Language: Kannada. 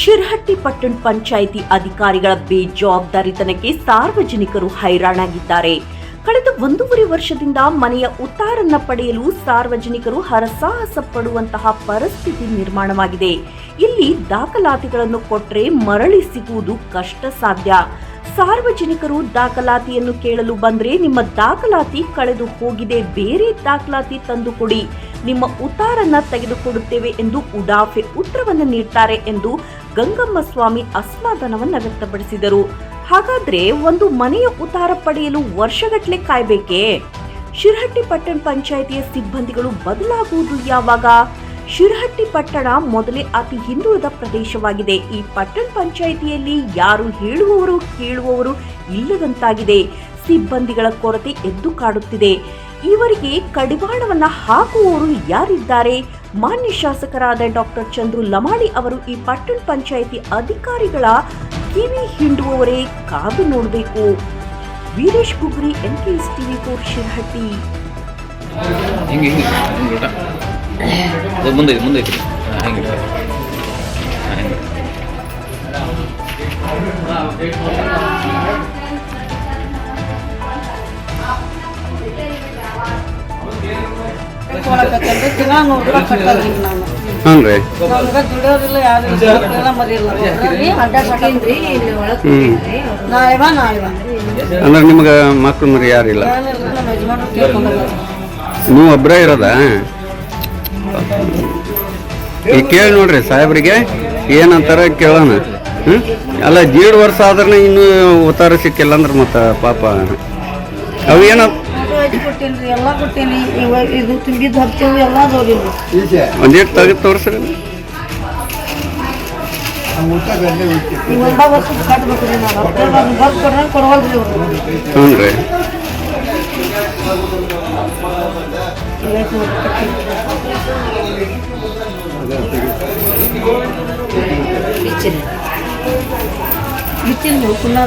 ಶಿರಹಟ್ಟಿ ಪಟ್ಟಣ ಪಂಚಾಯಿತಿ ಅಧಿಕಾರಿಗಳ ಬೇಜವಾಬ್ದಾರಿತನಕ್ಕೆ ಸಾರ್ವಜನಿಕರು ಹೈರಾಣಾಗಿದ್ದಾರೆ. ಕಳೆದ 1.5 ವರ್ಷದಿಂದ ಮನೆಯ ಉತ್ತಾರನ್ನ ಪಡೆಯಲು ಸಾರ್ವಜನಿಕರು ಹರಸಾಹಸ ಪಡುವಂತಹ ಪರಿಸ್ಥಿತಿ ನಿರ್ಮಾಣವಾಗಿದೆ. ಇಲ್ಲಿ ದಾಖಲಾತಿಗಳನ್ನು ಕೊಟ್ಟರೆ ಮರಳಿ ಸಿಗುವುದು ಕಷ್ಟ ಸಾಧ್ಯ. ಸಾರ್ವಜನಿಕರು ದಾಖಲಾತಿಯನ್ನು ಕೇಳಲು ಬಂದ್ರೆ ನಿಮ್ಮ ದಾಖಲಾತಿ ಕಳೆದು ಹೋಗಿದೆ, ಬೇರೆ ದಾಖಲಾತಿ ತಂದುಕೊಡಿ, ನಿಮ್ಮ ಉತ್ತಾರನ್ನ ತೆಗೆದುಕೊಡುತ್ತೇವೆ ಎಂದು ಉಡಾಫೆ ಉತ್ತರವನ್ನು ನೀಡ್ತಾರೆ ಎಂದು ಗಂಗಮ್ಮ ಸ್ವಾಮಿ ಅಸಮಾಧಾನವನ್ನು ವ್ಯಕ್ತಪಡಿಸಿದರು. ಹಾಗಾದ್ರೆ ಒಂದು ಮನೆಯ ಉತ್ತಾರ ಪಡೆಯಲು ವರ್ಷಗಟ್ಟಲೆ ಕಾಯಬೇಕೇ? ಶಿರಹಟ್ಟಿ ಪಟ್ಟಣ ಪಂಚಾಯಿತಿಯ ಸಿಬ್ಬಂದಿಗಳು ಬದಲಾಗುವುದು ಯಾವಾಗ? ಶಿರಹಟ್ಟಿ ಪಟ್ಟಣ ಮೊದಲೇ ಅತಿ ಹಿಂದುಳಿದ ಪ್ರದೇಶವಾಗಿದೆ. ಈ ಪಟ್ಟಣ ಪಂಚಾಯಿತಿಯಲ್ಲಿ ಯಾರು ಹೇಳುವವರು ಕೇಳುವವರು ಇಲ್ಲದಂತಾಗಿದೆ. ಸಿಬ್ಬಂದಿಗಳ ಕೊರತೆ ಎದ್ದು ಕಾಡುತ್ತಿದೆ. ಇವರಿಗೆ ಕಡಿವಾಣವನ್ನ ಹಾಕುವವರು ಯಾರಿದ್ದಾರೆ? ಮಾನ್ಯ ಶಾಸಕರಾದ ಡಾಕ್ಟರ್ ಚಂದ್ರು ಲಮಾಣಿ ಅವರು ಈ ಪಟ್ಟಣ ಪಂಚಾಯಿತಿ ಅಧಿಕಾರಿಗಳ ಕಿವಿ ಹಿಂಡುವವರೇ ಕಾದು ನೋಡಬೇಕು. Veeresh Gugri, NKS TV4 Shirahatti. ಮುಂದೆ ಅಂದ್ರೆ ನಿಮ್ಗೆ ಮಕ್ಕಳು ಮರಿ ಯಾರಿಲ್ಲ, ನೀವು ಒಬ್ಬರೇ ಇರೋದ? ಈಗ ಕೇಳಿ ನೋಡ್ರಿ ಸಾಹೇಬ್ರಿಗೆ ಏನಂತಾರ ಕೇಳೋಣ. ಅಲ್ಲ 1.5 ವರ್ಷ ಆದ್ರೆ ಇನ್ನು ಉತ್ತಾರ ಸಿಕ್ಕಿಲ್ಲ ಅಂದ್ರೆ ಮತ್ತೆ ಪಾಪ ಅವು ಏನ ಎಲ್ಲ ಕೊಟ್ಟೇನಿ. ಇದು ತುಂಬಿದ್ದು ಹಚ್ಚಿದ್ದು ಎಲ್ಲ ಒಂದೇಟು ತೆಗೆದು ತೋರಿಸ್ರಿ. ಹ್ಞೂ ರೀ. ಬಿಚ್ಚಿಲ್ಲ ಪುನಃ